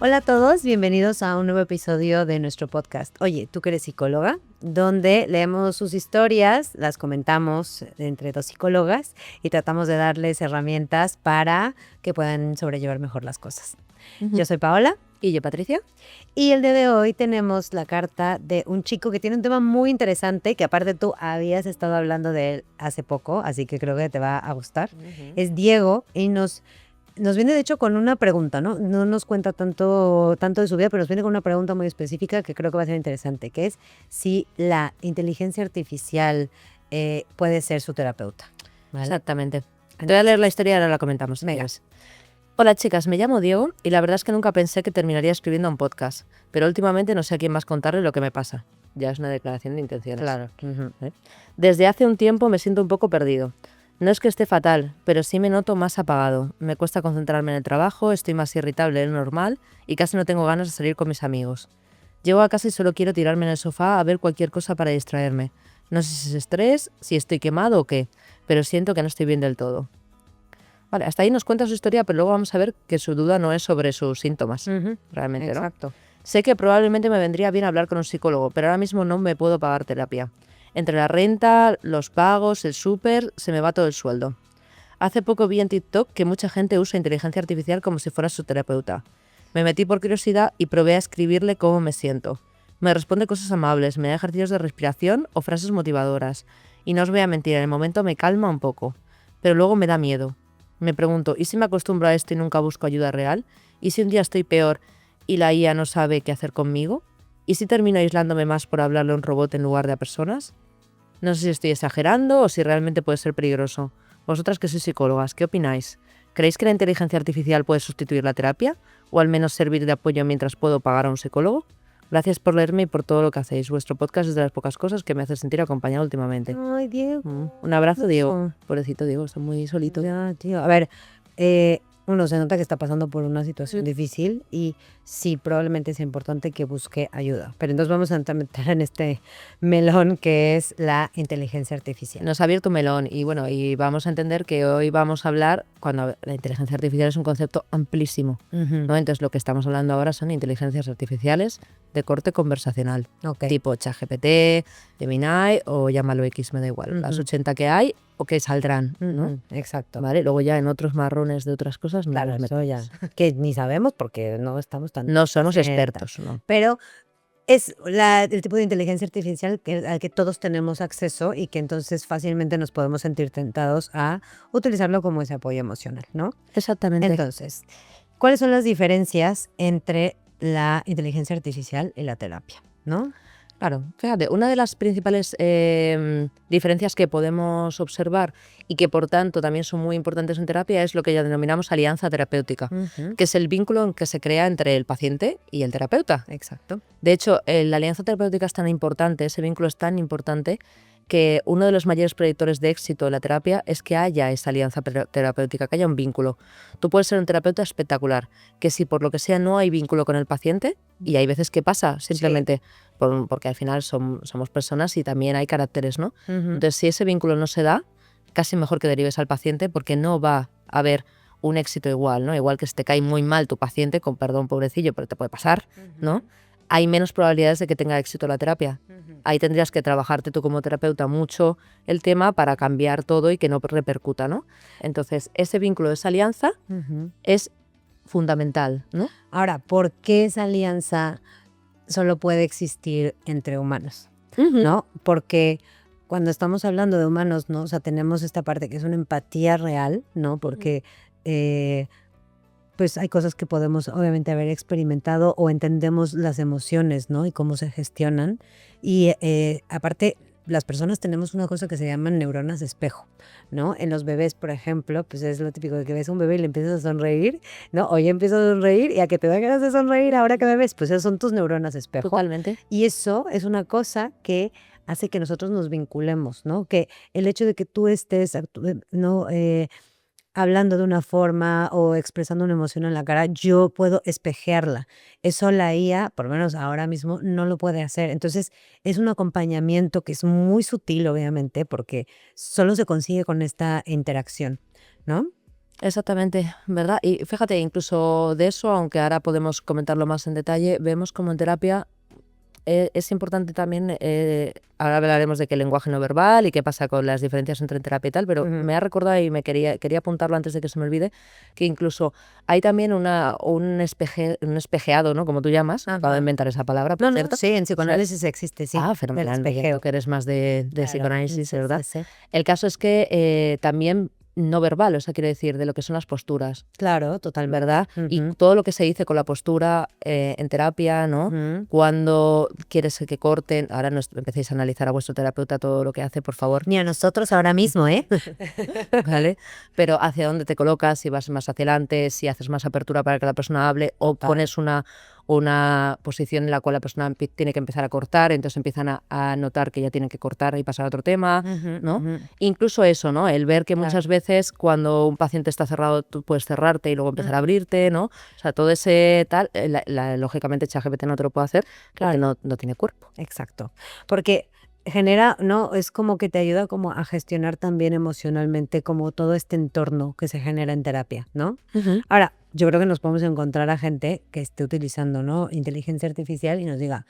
Hola a todos, bienvenidos a un nuevo episodio de nuestro podcast. Oye, tú que eres psicóloga, donde leemos sus historias, las comentamos entre dos psicólogas y tratamos de darles herramientas para que puedan sobrellevar mejor las cosas. Yo soy Paola. Y yo, Patricia. Y el día de hoy tenemos la carta de un chico que tiene un tema muy interesante, que aparte tú habías estado hablando de él hace poco, así que creo que te va a gustar. Es Diego y nos viene de hecho con una pregunta, ¿no? No nos cuenta tanto de su vida, pero nos viene con una pregunta muy específica que creo que va a ser interesante, que es si la inteligencia artificial puede ser su terapeuta. ¿Vale? Exactamente. Te voy a leer la historia y ahora la comentamos. Venga. Hola chicas, me llamo Diego y la verdad es que nunca pensé que terminaría escribiendo un podcast, pero últimamente no sé a quién más contarle lo que me pasa. Ya es una declaración de intenciones. Claro. Desde hace un tiempo me siento un poco perdido. No es que esté fatal, pero sí me noto más apagado. Me cuesta concentrarme en el trabajo, estoy más irritable de lo normal y casi no tengo ganas de salir con mis amigos. Llego a casa y solo quiero tirarme en el sofá a ver cualquier cosa para distraerme. No sé si es estrés, si estoy quemado o qué, pero siento que no estoy bien del todo. Vale, hasta ahí nos cuenta su historia, pero luego vamos a ver que su duda no es sobre sus síntomas, realmente, ¿no? Exacto. Sé que probablemente me vendría bien hablar con un psicólogo, pero ahora mismo no me puedo pagar terapia. Entre la renta, los pagos, el súper, se me va todo el sueldo. Hace poco vi en TikTok que mucha gente usa inteligencia artificial como si fuera su terapeuta. Me metí por curiosidad y probé a escribirle cómo me siento. Me responde cosas amables, me da ejercicios de respiración o frases motivadoras. Y no os voy a mentir, en el momento me calma un poco, pero luego me da miedo. Me pregunto, ¿y si me acostumbro a esto y nunca busco ayuda real? ¿Y si un día estoy peor y la IA no sabe qué hacer conmigo? ¿Y si termino aislándome más por hablarle a un robot en lugar de a personas? No sé si estoy exagerando o si realmente puede ser peligroso. Vosotras que sois psicólogas, ¿qué opináis? ¿Creéis que la inteligencia artificial puede sustituir la terapia? ¿O al menos servir de apoyo mientras puedo pagar a un psicólogo? Gracias por leerme y por todo lo que hacéis. Vuestro podcast es de las pocas cosas que me hace sentir acompañado últimamente. Ay, Diego. Un abrazo, Diego. Pobrecito Diego, está muy solito. Ya, tío. A ver, uno se nota que está pasando por una situación difícil y sí, probablemente es importante que busque ayuda. Pero entonces vamos a meter en este melón que es la inteligencia artificial. Nos ha abierto un melón y bueno, y vamos a entender que hoy vamos a hablar, cuando la inteligencia artificial es un concepto amplísimo, ¿no? Entonces lo que estamos hablando ahora son inteligencias artificiales de corte conversacional, tipo ChatGPT, Gemini o llámalo X, me da igual, las 80 que hay o que saldrán, ¿no? Exacto. Vale, luego ya en otros marrones de otras cosas no Claro, nos eso ya, que ni sabemos porque no estamos tan... No somos expertos, ¿no? Pero es el tipo de inteligencia artificial al que todos tenemos acceso y que entonces fácilmente nos podemos sentir tentados a utilizarlo como ese apoyo emocional, ¿no? Exactamente. Entonces, ¿cuáles son las diferencias entre la inteligencia artificial y la terapia, no? Claro, fíjate, una de las principales diferencias que podemos observar y que por tanto también son muy importantes en terapia es lo que ya denominamos alianza terapéutica, que es el vínculo que se crea entre el paciente y el terapeuta. Exacto. De hecho, la alianza terapéutica es tan importante, ese vínculo es tan importante que uno de los mayores predictores de éxito de la terapia es que haya esa alianza terapéutica, que haya un vínculo. Tú puedes ser un terapeuta espectacular, que si por lo que sea no hay vínculo con el paciente, y hay veces que pasa simplemente porque al final somos personas y también hay caracteres, ¿no? Entonces, si ese vínculo no se da, casi mejor que derives al paciente porque no va a haber un éxito igual, ¿no? Igual que si te cae muy mal tu paciente, con perdón pobrecillo, pero te puede pasar, ¿no? Hay menos probabilidades de que tenga éxito la terapia. Ahí tendrías que trabajarte tú como terapeuta mucho el tema para cambiar todo y que no repercuta, ¿no? Entonces, ese vínculo, esa alianza es fundamental, ¿no? Ahora, ¿por qué esa alianza solo puede existir entre humanos? ¿No? Porque cuando estamos hablando de humanos, ¿no? O sea, tenemos esta parte que es una empatía real, ¿no? Porque pues hay cosas que podemos obviamente haber experimentado o entendemos las emociones, ¿no? Y cómo se gestionan. Y aparte, las personas tenemos una cosa que se llaman neuronas de espejo, ¿no? En los bebés, por ejemplo, pues es lo típico de que ves a un bebé y le empiezas a sonreír, ¿no? Hoy empiezo a sonreír y a que te dan ganas de sonreír ahora que me ves, pues esas son tus neuronas de espejo. Totalmente. Y eso es una cosa que hace que nosotros nos vinculemos, ¿no? Que el hecho de que tú estés, ¿no? Hablando de una forma o expresando una emoción en la cara, yo puedo espejearla. Eso la IA, por lo menos ahora mismo, no lo puede hacer. Entonces, es un acompañamiento que es muy sutil, obviamente, porque solo se consigue con esta interacción, ¿no? Exactamente, ¿verdad? Y fíjate, incluso de eso, aunque ahora podemos comentarlo más en detalle, vemos como en terapia es importante también, ahora hablaremos de qué lenguaje no verbal y qué pasa con las diferencias entre terapia y tal, pero me ha recordado y me quería apuntarlo antes de que se me olvide, que incluso hay también un espejeado, ¿no? Como tú llamas, acabo de inventar esa palabra, por cierto. Sí, en psicoanálisis existe, sí. Ah, fenomenal, me espejeo. que eres más de Claro, psicoanálisis, sí, ¿verdad? sí, sí. El caso es que también no verbal, o sea, quiero decir, de lo que son las posturas. Claro, totalmente. ¿Verdad? Y todo lo que se dice con la postura en terapia, ¿no? Cuando quieres que corten, ahora no empecéis a analizar a vuestro terapeuta todo lo que hace, por favor. Ni a nosotros ahora mismo, ¿eh? ¿Vale? Pero hacia dónde te colocas, si vas más hacia adelante, si haces más apertura para que la persona hable, o pones una posición en la cual la persona tiene que empezar a cortar, entonces empiezan a notar que ya tienen que cortar y pasar a otro tema, ¿no? Incluso eso, ¿no? El ver que muchas veces cuando un paciente está cerrado tú puedes cerrarte y luego empezar a abrirte, ¿no? O sea, todo ese tal, lógicamente ChatGPT no te lo puede hacer porque no tiene cuerpo. Exacto. Porque genera, ¿no? Es como que te ayuda como a gestionar también emocionalmente como todo este entorno que se genera en terapia, ¿no? Ahora, yo creo que nos podemos encontrar a gente que esté utilizando, ¿no? Inteligencia artificial y nos diga,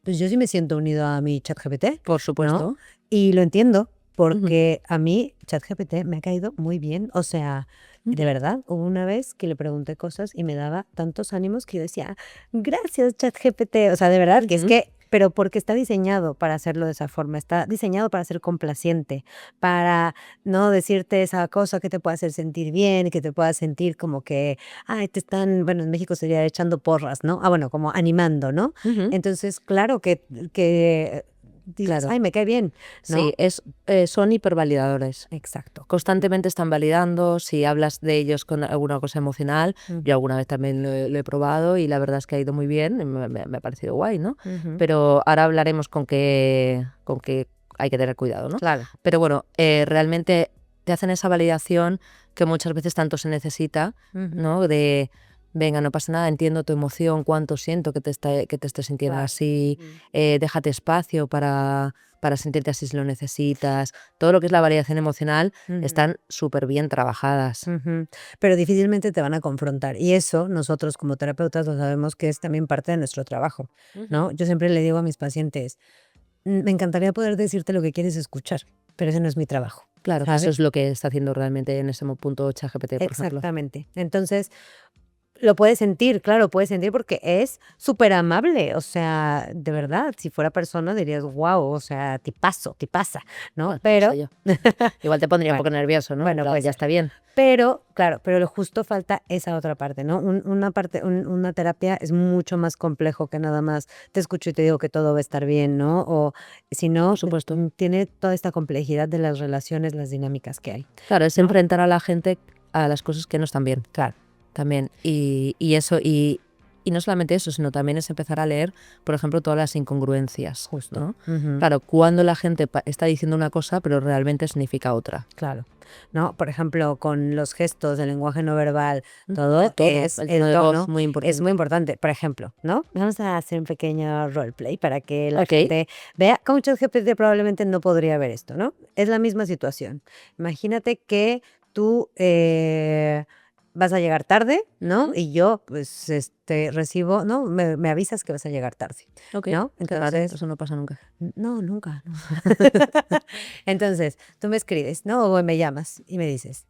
pues yo sí me siento unido a mi ChatGPT, Por supuesto. ¿no? Y lo entiendo porque a mí ChatGPT me ha caído muy bien, o sea, de verdad, hubo una vez que le pregunté cosas y me daba tantos ánimos que yo decía, gracias ChatGPT, o sea, de verdad, que es que, pero porque está diseñado para hacerlo de esa forma, está diseñado para ser complaciente, para no decirte esa cosa que te pueda hacer sentir bien, que te pueda sentir como que, ay, te están, bueno, en México sería echando porras, ¿no? Ah, bueno, como animando, ¿no? Entonces, claro que dices, Claro. ay, me cae bien, ¿no? Sí, son hipervalidadores. Exacto. Constantemente están validando, si hablas de ellos con alguna cosa emocional, yo alguna vez también lo he probado y la verdad es que ha ido muy bien, me ha parecido guay, ¿no? Pero ahora hablaremos con que hay que tener cuidado, ¿no? Claro. Pero bueno, realmente te hacen esa validación que muchas veces tanto se necesita, ¿no? De, venga, no pasa nada, entiendo tu emoción, cuánto siento que te estés sintiendo Claro. así, déjate espacio para sentirte así si lo necesitas. Todo lo que es la validación emocional están súper bien trabajadas. Pero difícilmente te van a confrontar. Y eso nosotros como terapeutas lo sabemos que es también parte de nuestro trabajo, ¿no? Yo siempre le digo a mis pacientes, me encantaría poder decirte lo que quieres escuchar, pero ese no es mi trabajo. Claro, ¿sabes? eso es lo que está haciendo realmente en ese punto ChatGPT, por ejemplo. Exactamente. Entonces, lo puedes sentir, claro, puedes sentir porque es súper amable, o sea, de verdad, si fuera persona dirías, wow, o sea, tipazo, tipaza, ¿no? Bueno, Pero, soy yo. Igual te pondría un poco nervioso, ¿no? Bueno, Claro, puede ya ser. está bien. pero, claro, pero lo justo falta esa otra parte, ¿no? Una terapia es mucho más complejo que nada más te escucho y te digo que todo va a estar bien, ¿no? O si no, Por supuesto. tiene toda esta complejidad de las relaciones, las dinámicas que hay. Claro, es enfrentar a la gente a las cosas que no están bien. Claro. También. Y eso, y no solamente eso, sino también es empezar a leer, por ejemplo, todas las incongruencias. Justo. ¿No? Claro, cuando la gente está diciendo una cosa, pero realmente significa otra. Claro, ¿no? Por ejemplo, con los gestos, el lenguaje no verbal, todo es el tono de voz, muy importante. es muy importante. Por ejemplo, ¿no? Vamos a hacer un pequeño roleplay para que la Ok. gente vea. Con ChatGPT probablemente no podría ver esto, ¿no? Es la misma situación. Imagínate que tú vas a llegar tarde, ¿no? Y yo, pues, recibo, ¿no? Me avisas que vas a llegar tarde, Ok. ¿no? Qué raro, Entonces, eso no pasa nunca. no, nunca. Entonces, tú me escribes, ¿no? O me llamas y me dices,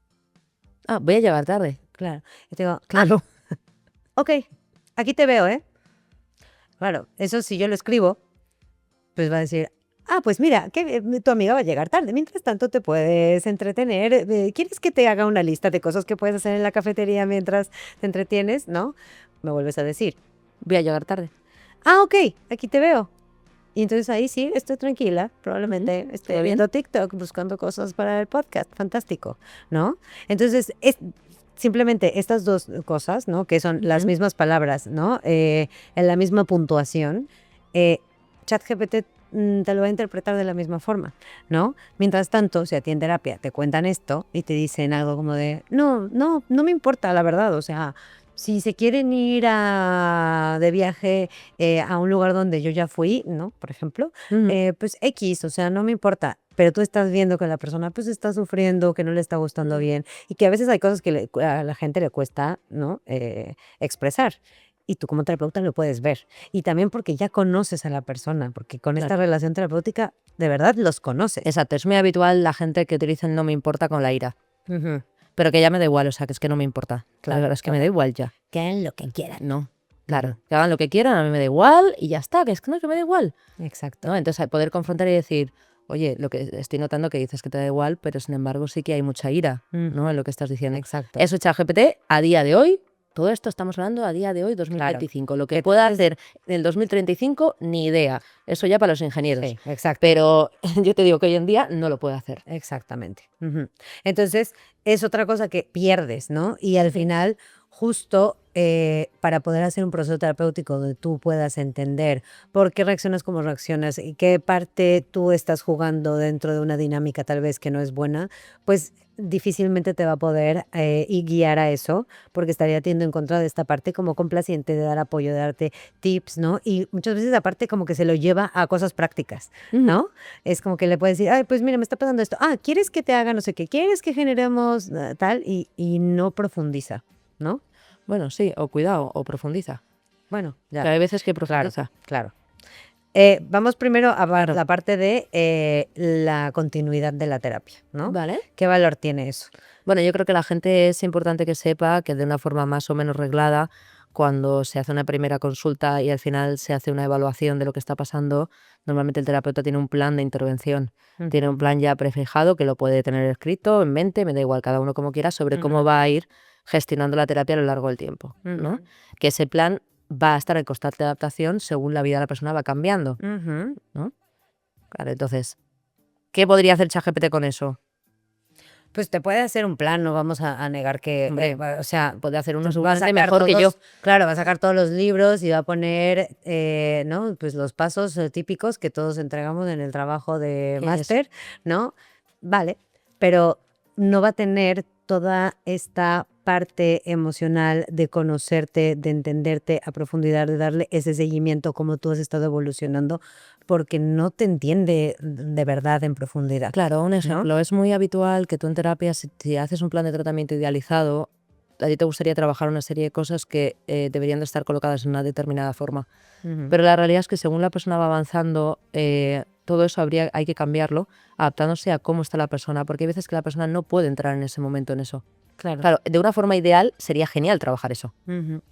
Ah, voy a llegar tarde. claro. Y te digo, Claro. ok, aquí te veo, ¿eh? Claro, eso si yo lo escribo, pues va a decir, pues mira, que tu amiga va a llegar tarde. Mientras tanto te puedes entretener. ¿Quieres que te haga una lista de cosas que puedes hacer en la cafetería mientras te entretienes? ¿No? Me vuelves a decir, Voy a llegar tarde. ok, aquí te veo. Y entonces ahí sí, estoy tranquila, probablemente esté ¿Todo bien? viendo TikTok, buscando cosas para el podcast, fantástico, ¿no? Entonces, simplemente estas dos cosas, ¿no? Que son las mismas palabras, ¿no? En la misma puntuación, ChatGPT te lo va a interpretar de la misma forma, ¿no? Mientras tanto, si a ti en terapia te cuentan esto y te dicen algo como de, no me importa, la verdad, o sea, Si se quieren ir de viaje a un lugar donde yo ya fui, ¿no? Por ejemplo, pues X, o sea, no me importa. Pero tú estás viendo que la persona pues está sufriendo, que no le está gustando bien y que a veces hay cosas que a la gente le cuesta, ¿no? Expresar. Y tú como terapeuta lo puedes ver. Y también porque ya conoces a la persona, porque con esta Claro. relación terapéutica de verdad los conoces. Exacto, es muy habitual la gente que utiliza el no me importa con la ira. Ujú. Pero que ya me da igual, o sea, que es que no me importa. La Claro, verdad es que me da igual ya. Que hagan lo que quieran. No, claro, que hagan lo que quieran, a mí me da igual y ya está, que es que no, que me da igual. Exacto. ¿No? Entonces, poder confrontar y decir, oye, lo que estoy notando que dices que te da igual, pero sin embargo sí que hay mucha ira, ¿no? En lo que estás diciendo. Exacto. Eso, ChatGPT, a día de hoy, todo esto estamos hablando a día de hoy, 2025. Lo que pueda hacer en el 2035, ni idea. Eso ya para los ingenieros. Sí, exacto. Pero yo te digo que hoy en día no lo puede hacer. Exactamente. Ujú. Entonces, es otra cosa que pierdes, ¿no? Y al final, justo para poder hacer un proceso terapéutico donde tú puedas entender por qué reaccionas como reaccionas y qué parte tú estás jugando dentro de una dinámica tal vez que no es buena, pues difícilmente te va a poder y guiar a eso, porque estaría tiendo en contra de esta parte como complaciente, de dar apoyo, de darte tips, ¿no? Y muchas veces aparte como que se lo lleva a cosas prácticas, ¿no? Es como que le puedes decir, ay, pues mira, me está pasando esto. Ah, ¿quieres que te haga no sé qué? ¿Quieres que generemos tal? Y no profundiza, ¿no? Bueno, sí, o cuidado, o profundiza. Bueno, ya. Que hay veces que Claro, profundiza. claro. Vamos primero a ver la parte de la continuidad de la terapia, ¿no? Vale. ¿Qué valor tiene eso? Bueno, yo creo que la gente es importante que sepa que de una forma más o menos reglada, cuando se hace una primera consulta y al final se hace una evaluación de lo que está pasando, normalmente el terapeuta tiene un plan de intervención, tiene un plan ya prefijado que lo puede tener escrito en mente, me da igual, cada uno como quiera, sobre cómo va a ir gestionando la terapia a lo largo del tiempo, ¿no? Que ese plan va a estar en constante adaptación según la vida de la persona va cambiando, ¿no? Claro, entonces, ¿qué podría hacer ChatGPT con eso? Pues te puede hacer un plan, no vamos a negar que, Hombre, o sea, puede hacer uno va a seguramente sacar mejor que yo. claro, va a sacar todos los libros y va a poner, ¿no? Pues los pasos típicos que todos entregamos en el trabajo de Eso. máster, ¿no? Vale, pero no va a tener toda esta parte emocional de conocerte, de entenderte a profundidad, de darle ese seguimiento como tú has estado evolucionando, porque no te entiende de verdad en profundidad. Claro, un ¿no? ejemplo, es muy habitual que tú en terapia, si haces un plan de tratamiento idealizado, a ti te gustaría trabajar una serie de cosas que deberían de estar colocadas en una determinada forma. Ujú. Pero la realidad es que según la persona va avanzando, todo eso hay que cambiarlo, adaptándose a cómo está la persona, porque hay veces que la persona no puede entrar en ese momento en eso. Claro. Claro, de una forma ideal sería genial trabajar eso, Ujú.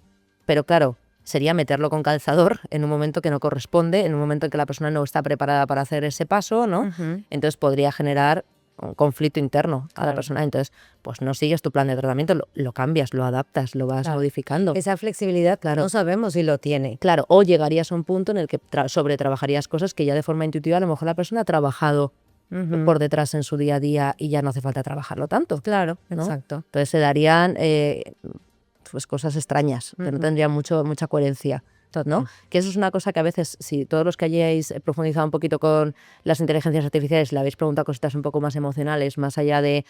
pero claro, sería meterlo con calzador en un momento que no corresponde, en un momento en que la persona no está preparada para hacer ese paso, ¿no? Ujú. Entonces podría generar un conflicto interno a la Claro. persona. Entonces, pues no sigues tu plan de tratamiento, lo cambias, lo adaptas, lo vas Claro. modificando. Esa flexibilidad Claro. no sabemos si lo tiene. Claro, o llegarías a un punto en el que sobretrabajarías cosas que ya de forma intuitiva a lo mejor la persona ha trabajado Ujú. por detrás en su día a día y ya no hace falta trabajarlo tanto. Claro, ¿no? exacto. Entonces se darían pues cosas extrañas, que no Ujú. tendrían mucha coherencia. ¿no? Que eso es una cosa que a veces, si todos los que hayáis profundizado un poquito con las inteligencias artificiales le habéis preguntado cositas un poco más emocionales, más allá de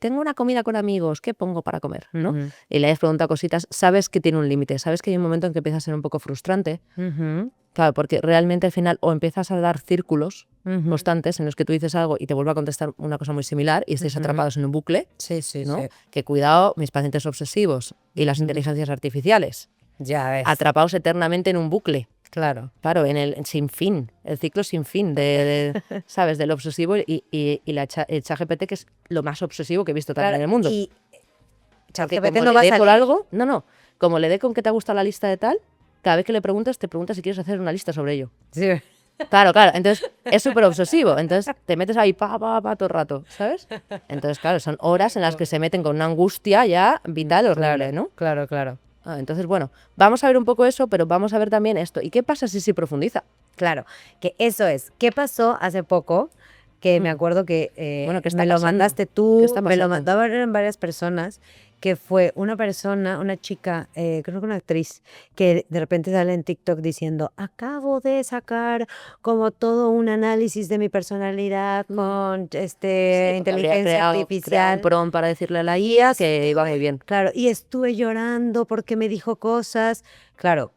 tengo una comida con amigos, ¿qué pongo para comer? ¿no? Ujú. Y le habéis preguntado cositas, sabes que tiene un límite, sabes que hay un momento en que empieza a ser un poco frustrante. Ujú. Claro, porque realmente al final o empiezas a dar círculos Ujú. constantes en los que tú dices algo y te vuelve a contestar una cosa muy similar y estáis Ujú. atrapados en un bucle, Sí, sí, ¿no? sí. Que cuidado, mis pacientes obsesivos y las inteligencias artificiales, Ya ves. atrapados eternamente en un bucle. Claro. Claro, en sin fin, el ciclo sin fin ¿sabes? Del obsesivo y el ChatGPT, que es lo más obsesivo que he visto también en el mundo. Y Porque ChatGPT como no le va a dé por salir. algo, no, como le dé con que te gusta la lista de tal, cada vez que le preguntas, te preguntas si quieres hacer una lista sobre ello. Sí. Claro, entonces es súper obsesivo, entonces te metes ahí todo el rato, ¿sabes? Entonces, claro, son horas en las que se meten con una angustia ya vital horrible, ¿no? Claro, claro. Entonces, bueno, vamos a ver un poco eso, pero vamos a ver también esto. ¿Y qué pasa si profundiza? Claro, que eso es. ¿Qué pasó hace poco? Que me acuerdo que Bueno, ¿qué está me lo pasando? mandaste ¿Qué tú, está me lo pasando? mandaban varias personas, que fue una persona, una chica, creo que una actriz, que de repente sale en TikTok diciendo, acabo de sacar como todo un análisis de mi personalidad con Sí, porque habría inteligencia creado un artificial. prompt para decirle a la IA que iba muy bien. Claro, y estuve llorando porque me dijo cosas. Claro,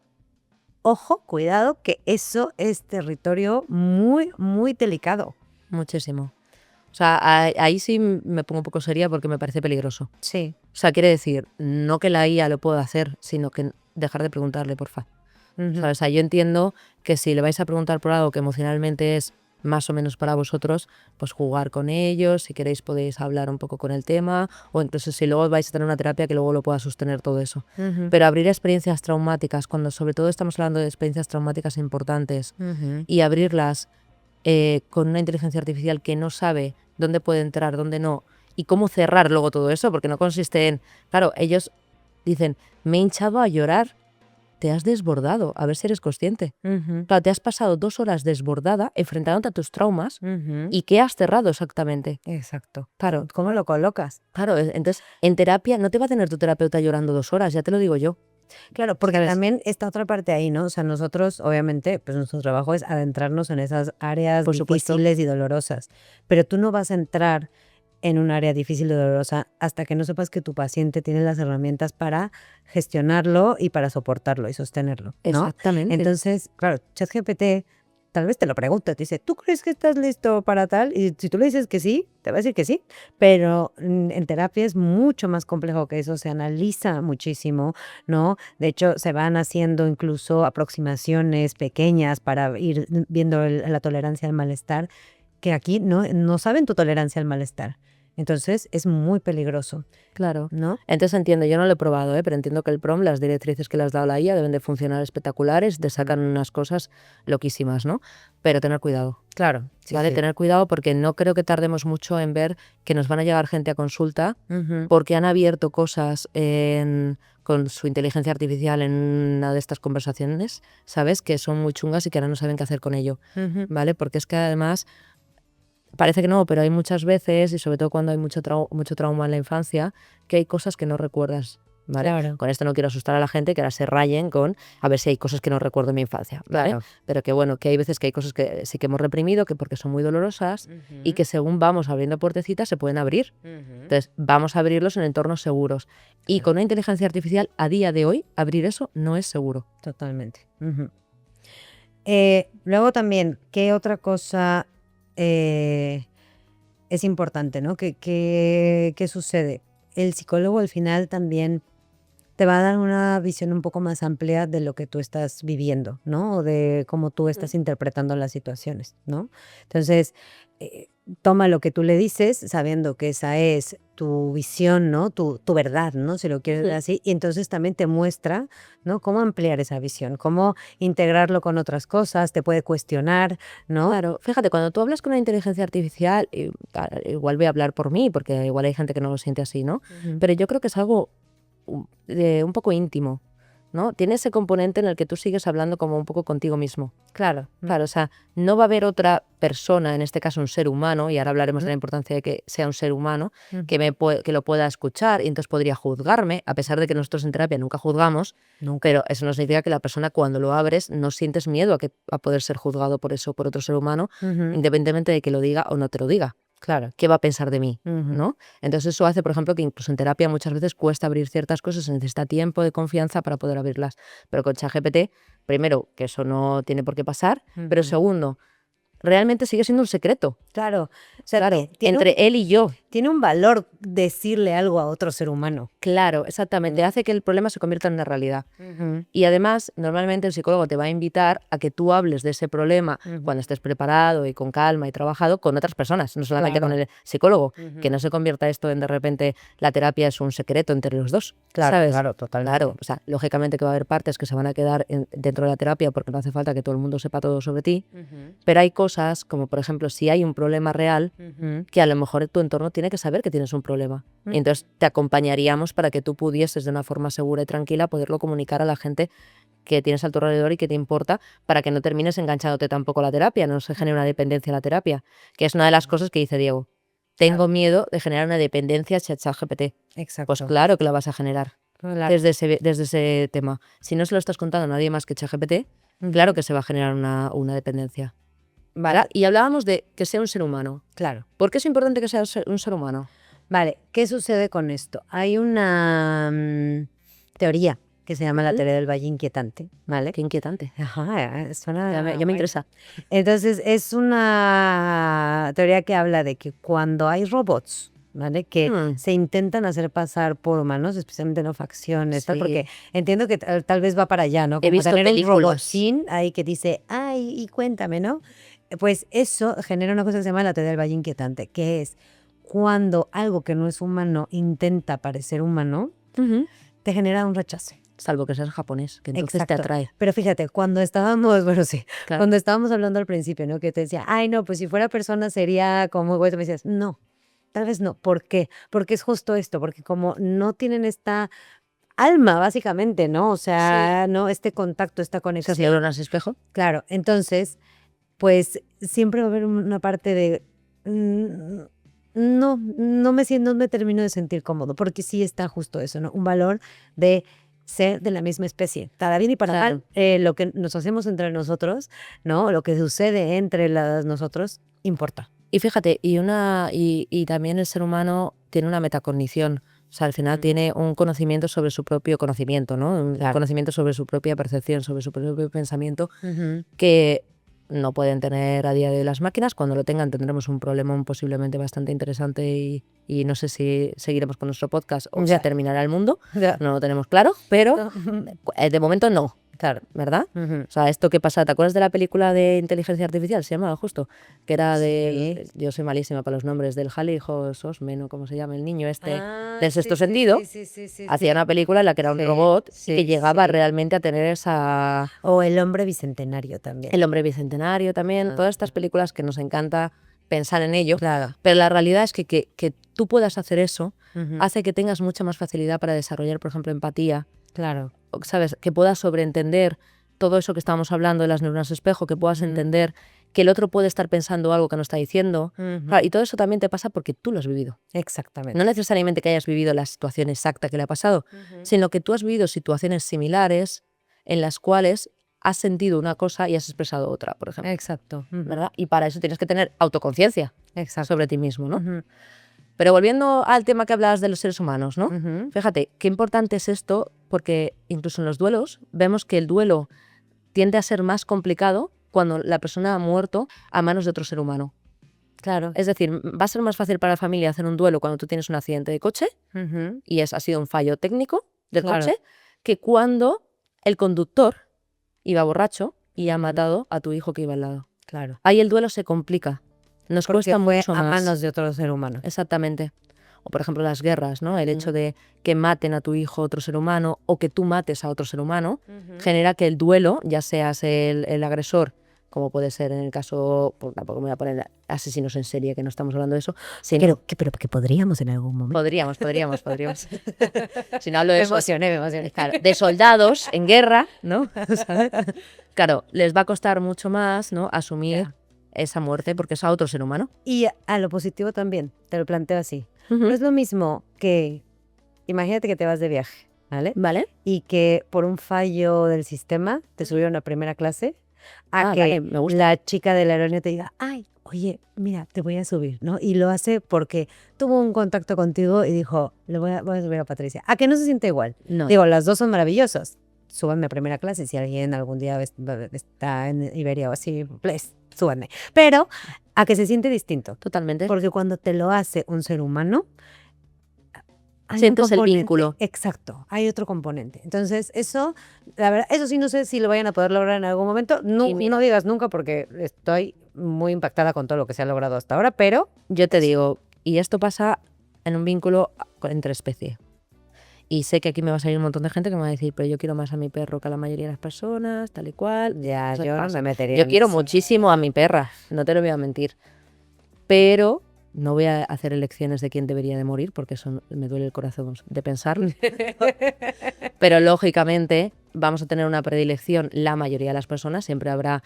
ojo, cuidado, que eso es territorio muy, muy delicado. Muchísimo. O sea, ahí sí me pongo un poco seria porque me parece peligroso. Sí. O sea, quiere decir, no que la IA lo pueda hacer, sino que dejar de preguntarle, porfa. Ujú. ¿Sabes? O sea, yo entiendo que si le vais a preguntar por algo que emocionalmente es más o menos para vosotros, pues jugar con ellos, si queréis podéis hablar un poco con el tema, o incluso si luego vais a tener una terapia que luego lo pueda sostener todo eso. Ujú. Pero abrir experiencias traumáticas, cuando sobre todo estamos hablando de experiencias traumáticas importantes, Ujú. y abrirlas con una inteligencia artificial que no sabe dónde puede entrar, dónde no, y cómo cerrar luego todo eso, porque no consiste en, claro, ellos dicen, me he hinchado a llorar, te has desbordado, a ver si eres consciente. Ujú. Claro, te has pasado 2 horas desbordada enfrentándote a tus traumas Ujú. y ¿qué has cerrado exactamente? Exacto. Claro, ¿Cómo lo colocas? claro, entonces en terapia no te va a tener tu terapeuta llorando 2 horas, ya te lo digo yo. Claro, porque ¿Sabes? también está otra parte ahí, ¿no? O sea, nosotros, obviamente, pues nuestro trabajo es adentrarnos en esas áreas Por supuesto. difíciles y dolorosas, pero tú no vas a entrar en un área difícil y dolorosa hasta que no sepas que tu paciente tiene las herramientas para gestionarlo y para soportarlo y sostenerlo, ¿no? Exactamente. Entonces, claro, ChatGPT tal vez te lo pregunta, te dice, ¿tú crees que estás listo para tal? Y si tú le dices que sí, te va a decir que sí, pero en terapia es mucho más complejo que eso, se analiza muchísimo, ¿no? De hecho, se van haciendo incluso aproximaciones pequeñas para ir viendo la tolerancia al malestar, que aquí no saben tu tolerancia al malestar. Entonces, es muy peligroso, Claro. ¿no? Entonces entiendo, yo no lo he probado, pero entiendo que el prompt, las directrices que le has dado a la IA deben de funcionar espectaculares, te sacan unas cosas loquísimas, ¿no? Pero tener cuidado, Claro, sí, ¿vale? sí. Tener cuidado porque no creo que tardemos mucho en ver que nos van a llegar gente a consulta Ujú. porque han abierto cosas con su inteligencia artificial en una de estas conversaciones, ¿sabes? Que son muy chungas y que ahora no saben qué hacer con ello, Ujú. ¿vale? Porque es que además, parece que no, pero hay muchas veces, y sobre todo cuando hay mucho trauma en la infancia, que hay cosas que no recuerdas, ¿vale? Claro. Con esto no quiero asustar a la gente que ahora se rayen con a ver si hay cosas que no recuerdo en mi infancia, ¿vale? Claro. Pero que bueno, que hay veces que hay cosas que sí que hemos reprimido, que porque son muy dolorosas y que según vamos abriendo puertecitas se pueden abrir. Entonces, vamos a abrirlos en entornos seguros. Y Claro. con una inteligencia artificial, a día de hoy, abrir eso no es seguro. Totalmente. Ujú. Luego también, ¿qué otra cosa es importante, ¿no? ¿Qué sucede? El psicólogo al final también te va a dar una visión un poco más amplia de lo que tú estás viviendo, ¿no? O de cómo tú estás interpretando las situaciones, ¿no? Entonces, eh, toma lo que tú le dices, sabiendo que esa es tu visión, ¿no? Tu verdad, ¿no? Si lo quieres ver así. Y entonces también te muestra, ¿no? Cómo ampliar esa visión, cómo integrarlo con otras cosas, te puede cuestionar, ¿no? Claro, fíjate, cuando tú hablas con una inteligencia artificial, igual voy a hablar por mí, porque igual hay gente que no lo siente así, ¿no? Ujú. Pero yo creo que es algo un poco íntimo, ¿no? Tiene ese componente en el que tú sigues hablando como un poco contigo mismo. Claro. Claro, o sea, no va a haber otra persona, en este caso un ser humano, y ahora hablaremos de Ujú. la importancia de que sea un ser humano, Ujú. que lo pueda escuchar y entonces podría juzgarme, a pesar de que nosotros en terapia nunca juzgamos, Nunca. pero eso no significa que la persona cuando lo abres no sientes miedo a poder ser juzgado por eso, por otro ser humano, Ujú. independientemente de que lo diga o no te lo diga. Claro. ¿Qué va a pensar de mí? Ujú. ¿No? Entonces eso hace, por ejemplo, que incluso en terapia muchas veces cuesta abrir ciertas cosas, se necesita tiempo de confianza para poder abrirlas. Pero con ChatGPT, primero, que eso no tiene por qué pasar, pero Ujú. segundo, realmente sigue siendo un secreto. Claro. O sea, Claro, tiene entre él y yo. tiene un valor decirle algo a otro ser humano. Claro, exactamente. Hace que el problema se convierta en una realidad. Ujú. Y además, normalmente el psicólogo te va a invitar a que tú hables de ese problema Ujú. cuando estés preparado y con calma y trabajado con otras personas, no solamente Claro. con el psicólogo. Ujú. Que no se convierta esto en de repente la terapia es un secreto entre los dos. Claro, ¿Sabes? claro, totalmente. Claro, o sea, lógicamente que va a haber partes que se van a quedar dentro de la terapia porque no hace falta que todo el mundo sepa todo sobre ti, Ujú. pero hay cosas como por ejemplo si hay un problema real Ujú. que a lo mejor tu entorno tiene que saber que tienes un problema. Y entonces te acompañaríamos para que tú pudieses de una forma segura y tranquila poderlo comunicar a la gente que tienes a tu alrededor y que te importa para que no termines enganchándote tampoco a la terapia, no se genere una dependencia a la terapia, que es una de las cosas que dice Diego. tengo miedo de generar una dependencia hacia ChatGPT. Exacto. Pues claro que la vas a generar Claro. desde ese tema. Si no se lo estás contando a nadie más que ChatGPT, claro que se va a generar una dependencia. ¿Verdad? Y hablábamos de que sea un ser humano. Claro. ¿Por qué es importante que sea un ser humano? Vale, ¿qué sucede con esto? Hay una teoría que se llama la teoría del valle inquietante, ¿vale? Qué inquietante. Ajá, suena Ya me guay. interesa. Entonces, es una teoría que habla de que cuando hay robots, ¿vale? Que se intentan hacer pasar por humanos, especialmente no facciones, tal, Sí. porque entiendo que tal vez va para allá, ¿no? He Como visto tener un películas. robotín ahí que dice, ay, y cuéntame, ¿no? Pues eso genera una cosa que se llama la teoría del valle inquietante, que es cuando algo que no es humano intenta parecer humano, te genera un rechazo. Salvo que seas japonés, que entonces Exacto. te atrae. Pero fíjate, cuando estábamos, bueno, sí, Claro. cuando estábamos hablando al principio, ¿no? Que te decía, ay, no, pues si fuera persona sería como, güey, tú me decías, no, tal vez no. ¿Por qué? Porque es justo esto, porque como no tienen esta alma, básicamente, ¿no? O sea, ¿no? Este contacto, esta ¿Esas conexión. neuronas espejo? Claro, entonces, pues siempre va a haber una parte de, no me termino de sentir cómodo, porque sí está justo eso, ¿no? Un valor de ser de la misma especie, para bien y para Claro. mal, lo que nos hacemos entre nosotros, ¿no? Lo que sucede entre nosotros importa. Y fíjate, y también el ser humano tiene una metacognición. O sea, al final tiene un conocimiento sobre su propio conocimiento, ¿no? Un Claro. conocimiento sobre su propia percepción, sobre su propio pensamiento, que no pueden tener a día de hoy las máquinas. Cuando lo tengan tendremos un problema posiblemente bastante interesante y no sé si seguiremos con nuestro podcast o Ya. se terminará el mundo. Ya. No lo tenemos claro, pero de momento no. Claro. ¿Verdad? O sea, esto que pasa, ¿te acuerdas de la película de inteligencia artificial? Se llamaba justo, que era de, yo soy malísima para los nombres, del Halley Osmen, o como se llama el niño este, del sexto sentido. Hacía una película en la que era un robot y que llegaba realmente a tener esa... O El hombre bicentenario también. El hombre bicentenario también, todas estas películas que nos encanta pensar en ello, Claro. pero la realidad es que tú puedas hacer eso hace que tengas mucha más facilidad para desarrollar, por ejemplo, empatía. Claro. ¿Sabes? Que puedas sobreentender todo eso que estábamos hablando de las neuronas espejo, que puedas entender que el otro puede estar pensando algo que no está diciendo. Claro, y todo eso también te pasa porque tú lo has vivido. Exactamente. No necesariamente que hayas vivido la situación exacta que le ha pasado, sino que tú has vivido situaciones similares en las cuales has sentido una cosa y has expresado otra, por ejemplo. Exacto. ¿Verdad? Y para eso tienes que tener autoconciencia sobre ti mismo, ¿no? Pero volviendo al tema que hablabas de los seres humanos, ¿no? Fíjate, qué importante es esto, porque incluso en los duelos vemos que el duelo tiende a ser más complicado cuando la persona ha muerto a manos de otro ser humano. Claro. Es decir, va a ser más fácil para la familia hacer un duelo cuando tú tienes un accidente de coche y ha sido un fallo técnico del coche, que cuando el conductor iba borracho y ha matado a tu hijo que iba al lado. Claro. Ahí el duelo se complica. Nos cuesta mucho a más. manos de otro ser humano. Exactamente. O por ejemplo las guerras, ¿no? El hecho de que maten a tu hijo otro ser humano o que tú mates a otro ser humano genera que el duelo, ya seas el agresor, como puede ser en el caso, pues tampoco me voy a poner asesinos en serie, que no estamos hablando de eso. Pero que podríamos en algún momento. Podríamos. Si no hablo de Me eso, emocioné. claro, de soldados en guerra, ¿no? Claro, les va a costar mucho más, ¿no? Asumir esa muerte porque es a otro ser humano. Y a lo positivo también, te lo planteo así. No es lo mismo que, imagínate que te vas de viaje, ¿vale? ¿Vale? Y que por un fallo del sistema te subieron a primera clase, a que vale, me gusta. la chica de la aerolínea te diga, ay, oye, mira, te voy a subir, ¿no? Y lo hace porque tuvo un contacto contigo y dijo, voy a subir a Patricia. ¿A que no se siente igual? No. Digo, las dos son maravillosas. Súbanme a primera clase si alguien algún día está en Iberia o así, please, súbanme. Pero a que se siente distinto. Totalmente. Porque cuando te lo hace un ser humano, hay un Sientes el componente. vínculo. Exacto, hay otro componente. Entonces, eso, la verdad, eso sí no sé si lo vayan a poder lograr en algún momento. No digas nunca porque estoy muy impactada con todo lo que se ha logrado hasta ahora, pero... Yo te digo, y esto pasa en un vínculo entre especie. Y sé que aquí me va a salir un montón de gente que me va a decir, pero yo quiero más a mi perro que a la mayoría de las personas, tal y cual. Ya, Eso yo no pasa. me metería Yo en quiero eso. muchísimo a mi perra, no te lo voy a mentir. Pero no voy a hacer elecciones de quién debería de morir, porque eso me duele el corazón de pensar. Pero lógicamente vamos a tener una predilección, la mayoría de las personas, siempre habrá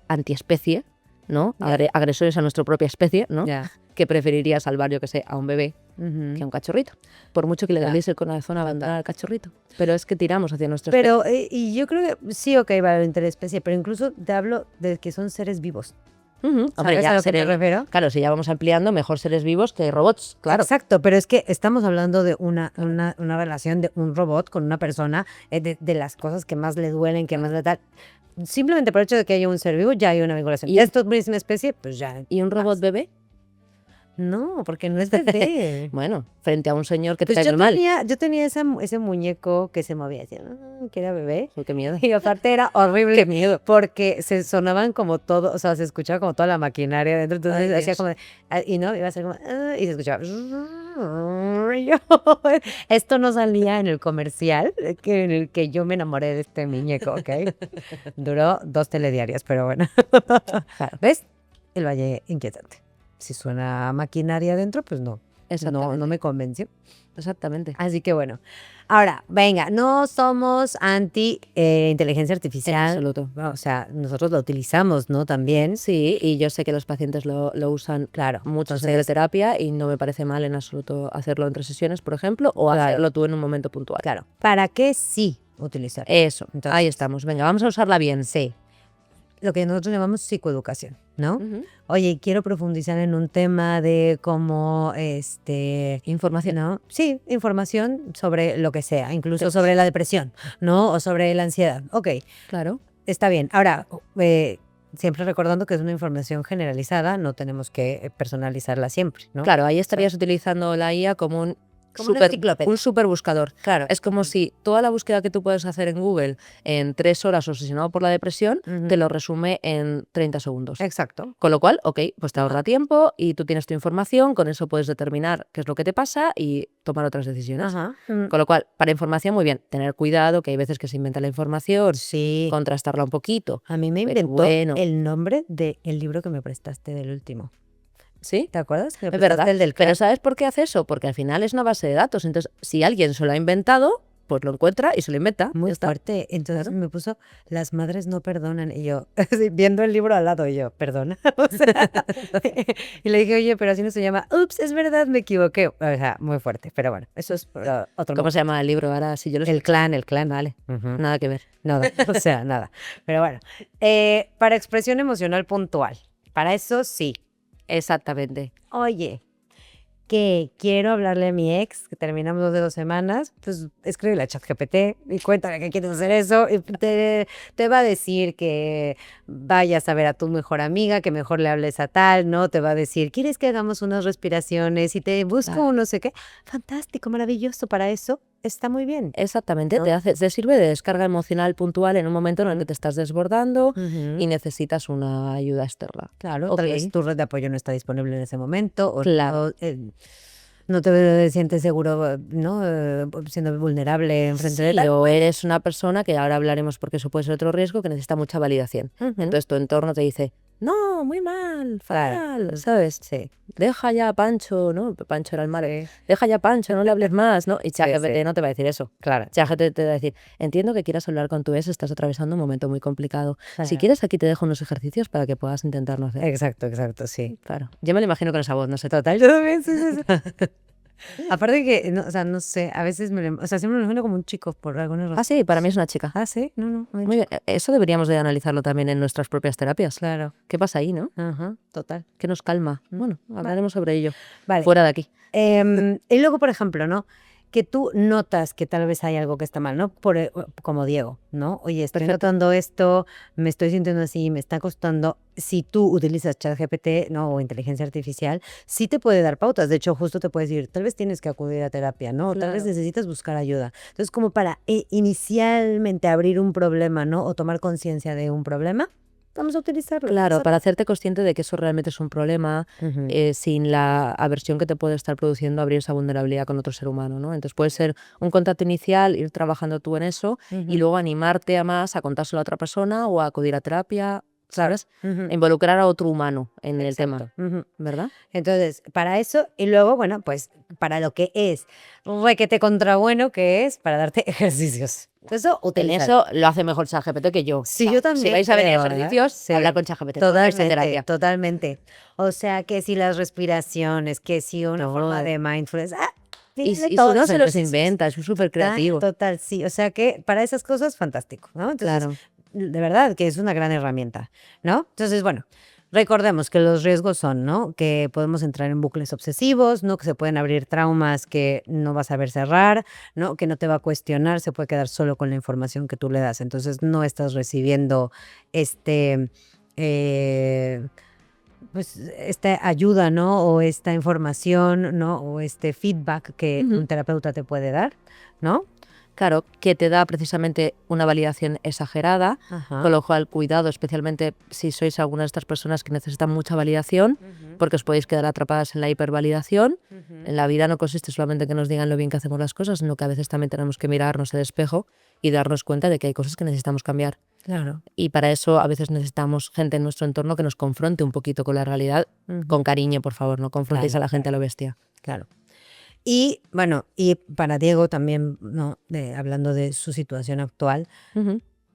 antiespecie, ¿no? Ya. Agresores a nuestra propia especie, ¿no? Ya. Que preferiría salvar, yo que sé, a un bebé Ujú. que a un cachorrito. Por mucho que le Ya. doliese el corazón abandonar al cachorrito. Pero es que tiramos hacia nuestra Pero, y yo creo que sí, ok, va la interespecie, pero incluso te hablo de que son seres vivos. Hombre, ¿Sabes ya a lo que me seres- refiero? Claro, si ya vamos ampliando, mejor seres vivos que robots, claro. Exacto, pero es que estamos hablando de una relación de un robot con una persona, de las cosas que más le duelen, que más le tal. Simplemente por el hecho de que haya un ser vivo, ya hay una vinculación. Y- Y esto es una especie, pues ya. ¿Y un robot bebé? No, porque no es bebé. Bueno, frente a un señor que te Pues cae mal. yo tenía ese muñeco que se movía así, que era bebé. Uy, qué miedo. Y aparte era horrible. Qué miedo. Porque se sonaban como todo, o sea, se escuchaba como toda la maquinaria dentro. Entonces Ay, hacía Dios. como, y no, iba a ser como, y se escuchaba. Y yo, esto no salía en el comercial en el que yo me enamoré de este muñeco, ¿ok? Duró 2 telediarias, pero bueno. Claro, ¿Ves? El valle inquietante. Si suena maquinaria adentro, pues no. No me convenció. exactamente. Así que bueno. Ahora, venga, no somos anti inteligencia En artificial. absoluto. O sea, nosotros lo utilizamos, ¿no? También. Sí, y yo sé que los pacientes lo usan Claro. mucho en Entonces, terapia y no me parece mal en absoluto hacerlo entre sesiones, por ejemplo, o Claro. hacerlo tú en un momento puntual. claro. ¿Para qué sí utilizar? Eso, Entonces- ahí estamos. Venga, vamos a usarla bien. Sí. Lo que nosotros llamamos psicoeducación, ¿no? Ujú. Oye, quiero profundizar en un tema de cómo, Información. ¿no? Sí, información sobre lo que sea, incluso sobre la depresión, ¿no? O sobre la ansiedad. Ok, Claro. está bien. Ahora, siempre recordando que es una información generalizada, no tenemos que personalizarla siempre, ¿no? Claro, ahí estarías utilizando la IA como un Como una super, enciclopedia. un super buscador. Claro. Es como si toda la búsqueda que tú puedes hacer en Google en 3 horas obsesionado por la depresión, Ujú. te lo resume en 30 segundos. Exacto. Con lo cual, ok, pues te ahorra tiempo y tú tienes tu información, con eso puedes determinar qué es lo que te pasa y tomar otras decisiones. Ajá. Con lo cual, para información, muy bien, tener cuidado, que hay veces que se inventa la información, Sí. contrastarla un poquito. A mí me Pero inventó bueno. el nombre del libro que me prestaste del último. ¿Sí? ¿Te acuerdas? Me Es prestaste verdad. el del Pero crack. ¿sabes por qué hace eso? Porque al final es una base de datos. Entonces, si alguien se lo ha inventado, pues lo encuentra y se lo inventa. Muy Ya está. fuerte. Entonces Claro. me puso, las madres no perdonan. Y yo, así, viendo el libro al lado, y yo, perdona. O sea, y le dije, oye, pero así no se llama. Ups, es verdad, me equivoqué. O sea, muy fuerte. Pero bueno, eso es otro. ¿Cómo se llama el libro? Ahora, si yo lo sé. El clan, vale. Nada que ver. Nada, o sea, nada. Pero bueno, para expresión emocional puntual. Para eso sí. Exactamente. Oye, que quiero hablarle a mi ex, que terminamos de 2 semanas, pues escríbele a ChatGPT y cuéntale que quieres hacer eso. Y te va a decir que vayas a ver a tu mejor amiga, que mejor le hables a tal, ¿no? Te va a decir, ¿quieres que hagamos unas respiraciones? Y te busco Claro. un no sé qué. Fantástico, maravilloso. Para eso está muy bien. Exactamente. ¿No? Te sirve de descarga emocional puntual en un momento en el que te estás desbordando Ujú. y necesitas una ayuda externa. Claro, tal vez Ok. tu red de apoyo no está disponible en ese momento o Claro. no te sientes seguro, ¿no? Siendo vulnerable enfrente de Sí, tal. o eres una persona que ahora hablaremos porque eso puede ser otro riesgo que necesita mucha validación. Ujú. Entonces tu entorno te dice, no, muy mal, Claro. fatal, ¿sabes? Sí. Deja ya a Pancho, ¿no? Pancho era el malo. Deja ya a Pancho, no le hables más, ¿no? Y ChatGPT sí. no te va a decir eso. Claro. ChatGPT te va a decir, entiendo que quieras hablar con tu ex, estás atravesando un momento muy complicado. Si Claro. quieres, aquí te dejo unos ejercicios para que puedas intentarlo hacer. Exacto, sí. Claro. Yo me lo imagino con esa voz, no sé. Total, yo también, sí. Aparte que, no, o sea, no sé, a veces o sea, siempre me lo imagino como un chico por alguna razón. Ah, sí, para mí es una chica. Ah, sí, no. Muy bien. Eso deberíamos de analizarlo también en nuestras propias terapias. Claro. ¿Qué pasa ahí, no? Ajá, total. ¿Qué nos calma? Bueno, hablaremos sobre ello. Vale. Fuera de aquí. Y luego, por ejemplo, ¿no? Que tú notas que tal vez hay algo que está mal, ¿no? Como Diego, ¿no? Oye, estoy Perfecto. notando esto, me estoy sintiendo así, me está costando. Si tú utilizas ChatGPT, ¿no? O inteligencia artificial, sí te puede dar pautas. De hecho, justo te puede decir, tal vez tienes que acudir a terapia, ¿no? O tal vez Claro. necesitas buscar ayuda. Entonces, como para inicialmente abrir un problema, ¿no? O tomar conciencia de un problema, vamos a utilizarlo. Claro, para hacerte consciente de que eso realmente es un problema, Ujú. sin la aversión que te puede estar produciendo abrir esa vulnerabilidad con otro ser humano, ¿no? Entonces puede ser un contacto inicial, ir trabajando tú en eso y Ujú. luego animarte a más a contárselo a otra persona o a acudir a terapia, ¿sabes? Ujú. Involucrar a otro humano en el Exacto. tema, Ujú. ¿verdad? Entonces, para eso, y luego, bueno, pues para lo que es requete contra bueno, que es para darte ejercicios. Eso En utilizar. eso lo hace mejor ChatGPT que yo. Sí, O sea, yo también Si vais a venir a creo, ¿eh? ejercicios, Sí. hablar con ChatGPT. Esta Totalmente, terapia. totalmente. O sea, que si las respiraciones, que si una forma Todo. de mindfulness, Y, tiene y todos no los se los ejercicios. inventa, es súper creativo. Total, sí. O sea que para esas cosas, fantástico, ¿no? Entonces, Claro. de verdad que es una gran herramienta, ¿no? Entonces, bueno, recordemos que los riesgos son, ¿no? Que podemos entrar en bucles obsesivos, ¿no? Que se pueden abrir traumas que no vas a ver cerrar, ¿no? Que no te va a cuestionar, se puede quedar solo con la información que tú le das. Entonces, no estás recibiendo eh, pues esta ayuda, ¿no? O esta información, ¿no? O este feedback que un terapeuta te puede dar, ¿no? Claro, que te da precisamente una validación exagerada, Ajá. con lo cual cuidado, especialmente si sois alguna de estas personas que necesitan mucha validación, porque os podéis quedar atrapadas en la hipervalidación. En la vida no consiste solamente en que nos digan lo bien que hacemos las cosas, sino que a veces también tenemos que mirarnos al espejo y darnos cuenta de que hay cosas que necesitamos cambiar. Claro. Y para eso a veces necesitamos gente en nuestro entorno que nos confronte un poquito con la realidad, con cariño, por favor, no confrontéis Claro, a la gente a lo bestia. Claro. Y bueno, y para Diego también, ¿no? Hablando de su situación actual,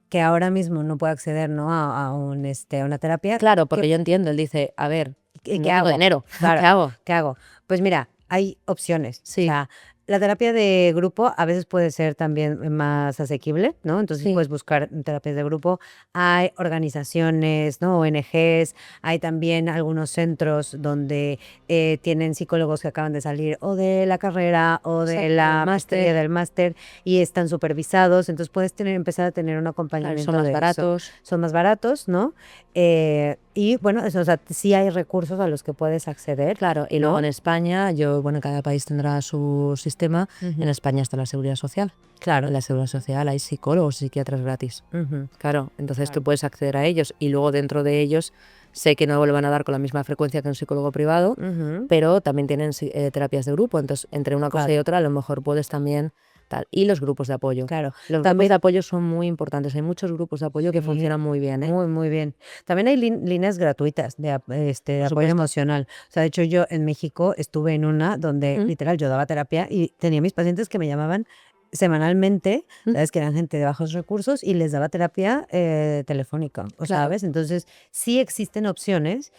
que ahora mismo no puede acceder, ¿no? a una terapia. Claro, porque yo entiendo, él dice, a ver, ¿Qué no tengo hago? dinero, Claro, ¿qué hago? ¿qué hago? Pues mira, hay opciones. Sí. O sea, la terapia de grupo a veces puede ser también más asequible, ¿no? Entonces Sí. puedes buscar terapias de grupo. Hay organizaciones, ¿no? ONGs, hay también algunos centros donde tienen psicólogos que acaban de salir o de la carrera o de Exacto, la del máster. maestría, del máster y están supervisados. Entonces puedes empezar a tener un Claro, acompañamiento son más de eso. baratos. Son más baratos, ¿no? Y bueno, eso, o sea, sí hay recursos a los que puedes acceder. Claro, y luego en España, cada país tendrá su sistema. En España está la Seguridad Social. Claro. En la Seguridad Social hay psicólogos y psiquiatras gratis. Claro, entonces tú puedes acceder a ellos y luego dentro de ellos sé que no lo van a dar con la misma frecuencia que un psicólogo privado, pero también tienen terapias de grupo. Entonces, entre una cosa y otra, a lo mejor puedes también tal. Y los grupos de apoyo. Claro. Los grupos de apoyo son muy importantes. Hay muchos grupos de apoyo que funcionan muy bien, ¿eh? Muy, muy bien. También hay líneas gratuitas de apoyo supuesto. emocional. O sea, de hecho, yo en México estuve en una donde literal yo daba terapia y tenía mis pacientes que me llamaban semanalmente, ¿sabes? Que eran gente de bajos recursos y les daba terapia telefónica, Claro. ¿sabes? Entonces, sí existen opciones.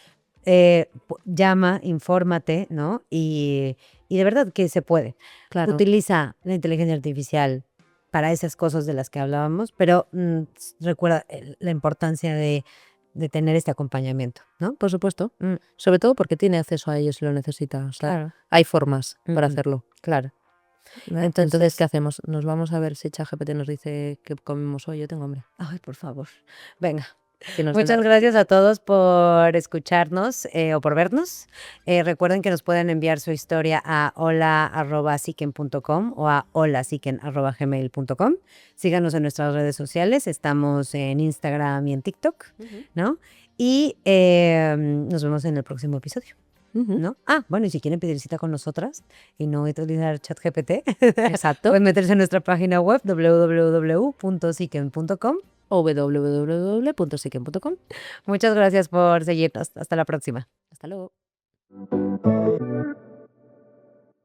Llama, infórmate, ¿no? Y de verdad que se puede. Claro. Utiliza la inteligencia artificial para esas cosas de las que hablábamos, pero recuerda la importancia de tener este acompañamiento, ¿no? Por supuesto. Sobre todo porque tiene acceso a ellos si lo necesita. O sea, Claro. hay formas para hacerlo. Claro. Entonces, ¿qué hacemos? Nos vamos a ver si ChatGPT nos dice qué comemos hoy. Yo tengo hambre. Ay, por favor. Venga. Que nos Muchas gracias a todos por escucharnos o por vernos. Recuerden que nos pueden enviar su historia a hola@siken.com o a holasiken@gmail.com. Síganos en nuestras redes sociales. Estamos en Instagram y en TikTok, ¿no? Y nos vemos en el próximo episodio, ¿no? Bueno, y si quieren pedir cita con nosotras y no utilizar ChatGPT, Exacto. pueden meterse en nuestra página web www.siken.com o www.siken.com. Muchas gracias por seguirnos. Hasta la próxima. Hasta luego.